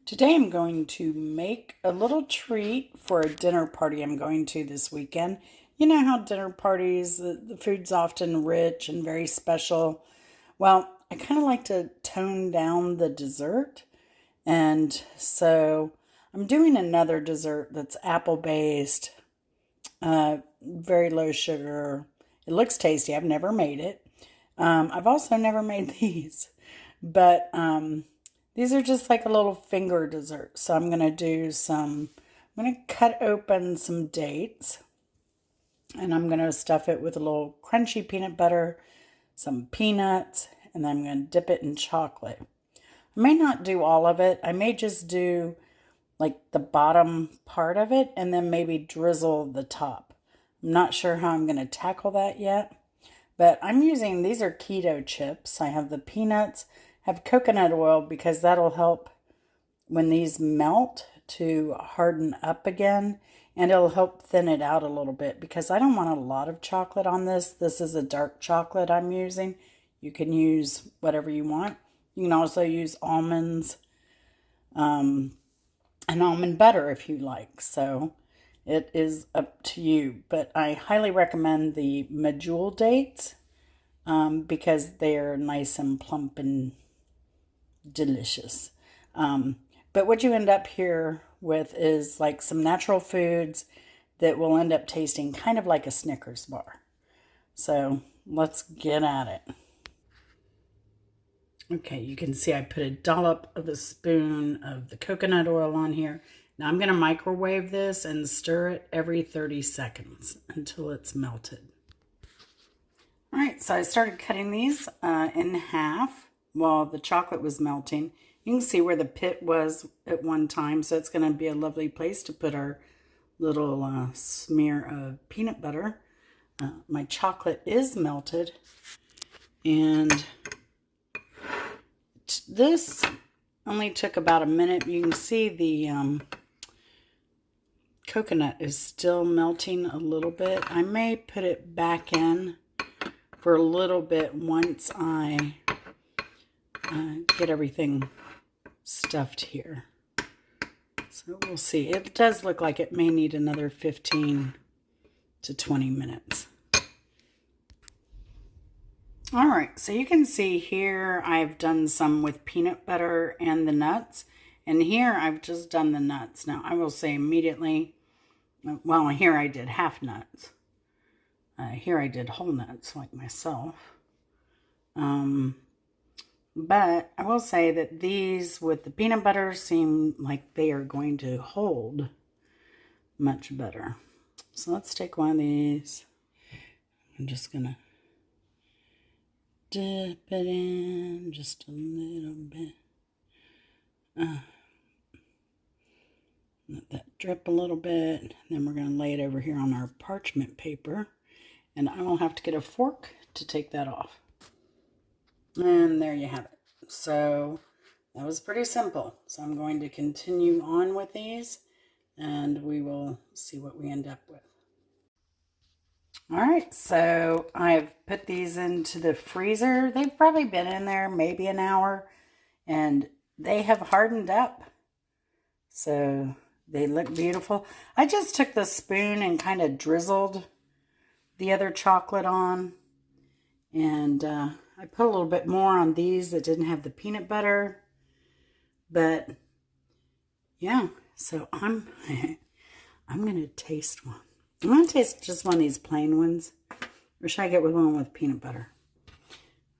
Today I'm going to make a little treat for a dinner party I'm going to this weekend. You know how dinner parties, the food's often rich and very special. Well, I kind of like to tone down the dessert. And so I'm doing another dessert that's apple-based, very low sugar. It looks tasty. I've never made it. I've also never made these. But these are just like a little finger dessert. So I'm going to cut open some dates. And I'm going to stuff it with a little crunchy peanut butter, some peanuts, and then I'm going to dip it in chocolate. I may not do all of it. I may just do like the bottom part of it and then maybe drizzle the top. I'm not sure how I'm going to tackle that yet. But these are keto chips. I have the peanuts, have coconut oil because that'll help when these melt to harden up again. And it'll help thin it out a little bit because I don't want a lot of chocolate on this. This is a dark chocolate I'm using. You can use whatever you want. You can also use almonds and almond butter if you like. So it is up to you. But I highly recommend the medjool dates because they're nice and plump and delicious. But what you end up here with is like some natural foods that will end up tasting kind of like a Snickers bar. So let's get at it. Okay, you can see I put a dollop of a spoon of the coconut oil on here. Now I'm going to microwave this and stir it every 30 seconds until it's melted. All right, so I started cutting these in half while the chocolate was melting. You can see where the pit was at one time, so it's going to be a lovely place to put our little smear of peanut butter. My chocolate is melted, and this only took about a minute. You can see the coconut is still melting a little bit. I may put it back in for a little bit once I get everything stuffed here. So we'll see. It does look like it may need another 15 to 20 minutes. All right, so you can see here I've done some with peanut butter and the nuts, and here I've just done the nuts. Now I will say immediately, well, here I did half nuts. Here I did whole nuts like myself. But I will say that these with the peanut butter seem like they are going to hold much better. So let's take one of these. I'm just going to dip it in just a little bit. Let that drip a little bit. Then we're going to lay it over here on our parchment paper. And I will have to get a fork to take that off. And there you have it. So that was pretty simple. So I'm going to continue on with these and we will see what we end up with. All right, so I've put these into the freezer. They've probably been in there maybe an hour and they have hardened up. So they look beautiful. I just took the spoon and kind of drizzled the other chocolate on. And I put a little bit more on these that didn't have the peanut butter. But yeah, so I'm going to taste one. I'm going to taste just one of these plain ones. Or should I get one with peanut butter?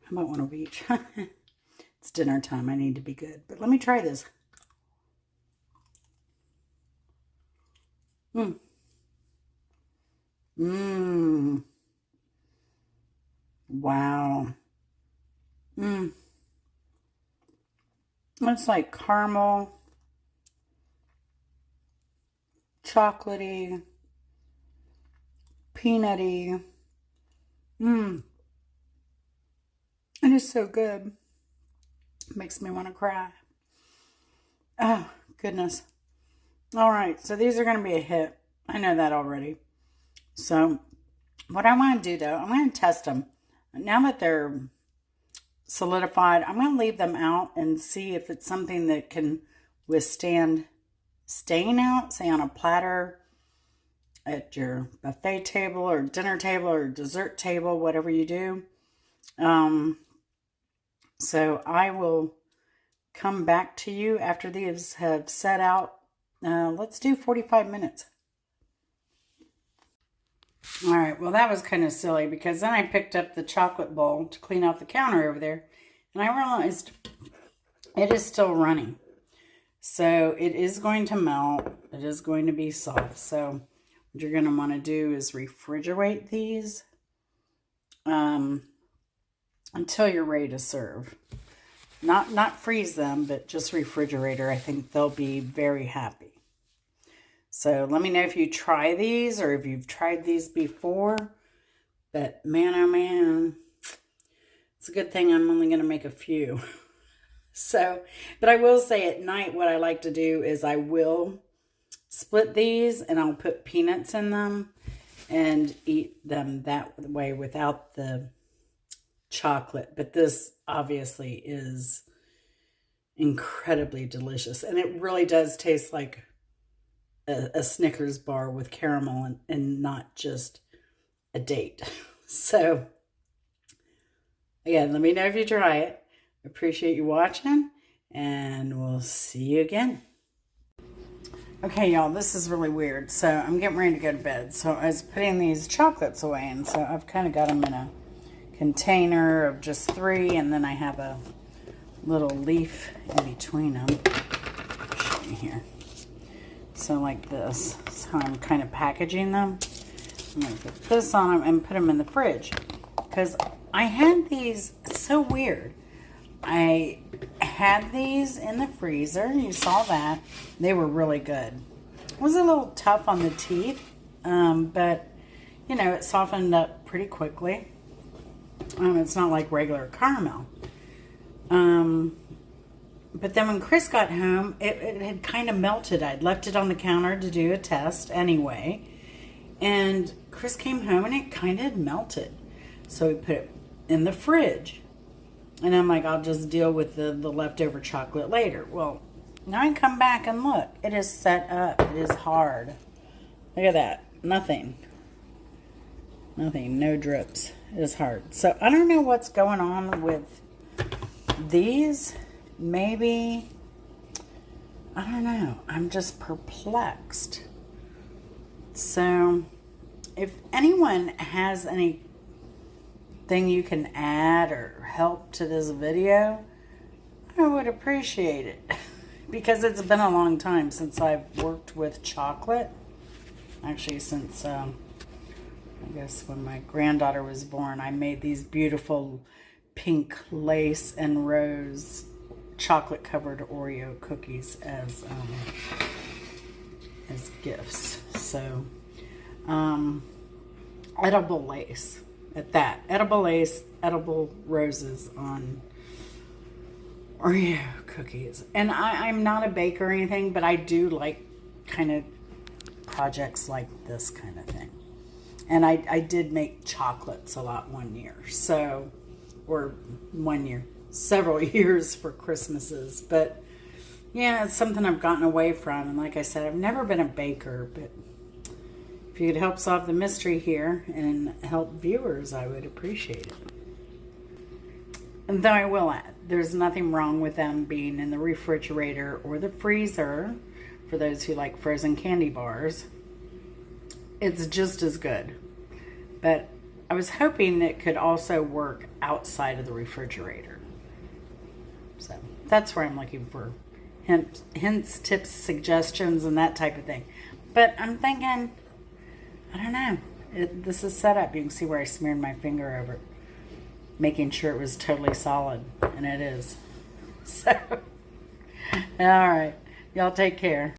How about one of each? It's dinner time. I need to be good. But let me try this. Wow. It's like caramel, chocolatey, peanutty. It is so good. It makes me want to cry. Oh, goodness. All right, so these are going to be a hit. I know that already. So what I want to do, though, I'm going to test them. Now that they're solidified, I'm going to leave them out and see if it's something that can withstand staying out, say on a platter at your buffet table or dinner table or dessert table, whatever you do. So I will come back to you after these have set out. Let's do 45 minutes. All right, well, that was kind of silly because then I picked up the chocolate bowl to clean off the counter over there, and I realized it is still running. So it is going to melt. It is going to be soft. So what you're going to want to do is refrigerate these until you're ready to serve. Not freeze them, but just refrigerator. I think they'll be very happy. So let me know if you try these or if you've tried these before. But man, oh man, it's a good thing I'm only going to make a few. So, but I will say at night what I like to do is I will split these and I'll put peanuts in them and eat them that way without the chocolate. But this obviously is incredibly delicious, and it really does taste like a Snickers bar with caramel and not just a date. So again, let me know if you try it. Appreciate you watching, and we'll see you again. Okay, y'all, this is really weird. So I'm getting ready to go to bed. So I was putting these chocolates away, and so I've kind of got them in a container of just 3, and then I have a little leaf in between them. I'll show you here. So like this. That's how I'm kind of packaging them. I'm going to put this on them and put them in the fridge. Because I had these, it's so weird. I had these in the freezer. You saw that. They were really good. It was a little tough on the teeth. But, you know, it softened up pretty quickly. It's not like regular caramel. But then when Chris got home, it had kind of melted. I'd left it on the counter to do a test anyway. And Chris came home and it kind of had melted. So we put it in the fridge. And I'm like, I'll just deal with the leftover chocolate later. Well, now I come back and look. It is set up. It is hard. Look at that. Nothing. Nothing. No drips. It is hard. So I don't know what's going on with these. Maybe, I don't know. I'm just perplexed. So if anyone has anything you can add or help to this video, I would appreciate it. Because it's been a long time since I've worked with chocolate. Actually, since, I guess when my granddaughter was born, I made these beautiful pink lace and rose chocolate covered Oreo cookies as gifts. So edible lace at that. Edible lace, edible roses on Oreo cookies. And I'm not a baker or anything, but I do like kind of projects like this kind of thing. And I did make chocolates a lot one year. So, or 1 year. Several years for Christmases, but yeah, it's something I've gotten away from. And like I said, I've never been a baker, but if you could help solve the mystery here and help viewers, I would appreciate it. And though I will add, there's nothing wrong with them being in the refrigerator or the freezer for those who like frozen candy bars. It's just as good. But I was hoping it could also work outside of the refrigerator. So that's where I'm looking for hints, tips, suggestions, and that type of thing. But I'm thinking, I don't know. This is set up. You can see where I smeared my finger over it, making sure it was totally solid, and it is. So, all right. Y'all take care.